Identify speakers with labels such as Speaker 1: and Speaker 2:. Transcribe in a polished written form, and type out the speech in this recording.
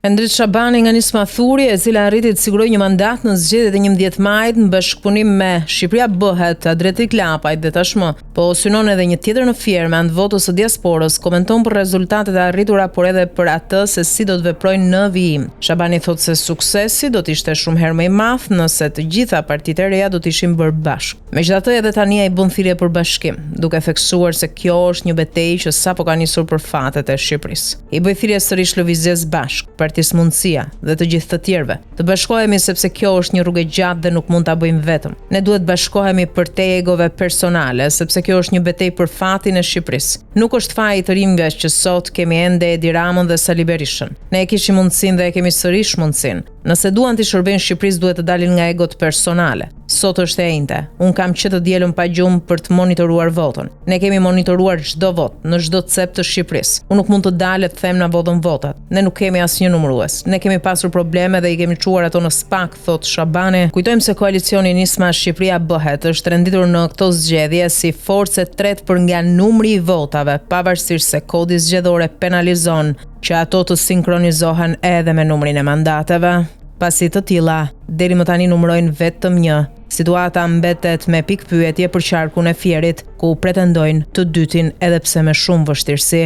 Speaker 1: Endrit Shabani nga Nisma Thuri, e cila arriti të sigurojë një mandat në zgjedhjet e 11 majit në bashkëpunim me Shqipëria Bëhet, Adretik Lapajt dhe tashmë po synon edhe një tjetër në Fier me anë të votës së diasporës, komenton për rezultatet e arritura por edhe për atë se si do të veprojnë në vijim. Shabani thotë se suksesi do të ishte shumë herë më i madh nëse të gjitha partitë e reja do të ishin bërë bashkë. Megjithatë edhe tani ai bën thirrje për bashkim, duke theksuar se kjo është një betejë që sapo ka nisur për fatet e Shqipërisë. I bëj thirrje sërish lëvizjes bashkë, partisë Mundësia dhe të gjithë të tjerëve. Të bashkohemi sepse kjo është një rrugë e gjatë dhe nuk mund ta bëjmë vetëm. Ne duhet bashkohemi për te egove personale, sepse kjo është një betejë për fatin e Shqipërisë. Nuk është faji të rinjve që sot kemi ende Edi Ramën dhe Sali Berishën. Ne e kishim mundësinë dhe e kemi sërish mundësinë. Nëse duan të shërbejnë Shqipërisë duhet të dalin nga egot personale. Sot është e njëjta. Un kam që të dielën pa gjumë për të monitoruar votën. Ne kemi monitoruar çdo vot në çdo cep të Shqipërisë. Unë nuk mund të dalë të them na votën votat. Ne nuk kemi asnjë numërues. Ne kemi pasur probleme dhe i kemi çuar ato në SPAK, thot Shabani. Kujtojmë se koalicioni Nisma Shqipëria Bëhet është renditur në këto zgjedhje si forcë e tretë për nga numri i votave, pavarësisht se kodi zgjedhor penalizon që ato të sinkronizohen edhe me numrin e mandateve. Pasi të tilla, deri më tani numërojnë vetëm një. Situata mbetet me pikpyetje për qarkun e Fierit, ku pretendojnë të dytin edhe pse me shumë vështirësi.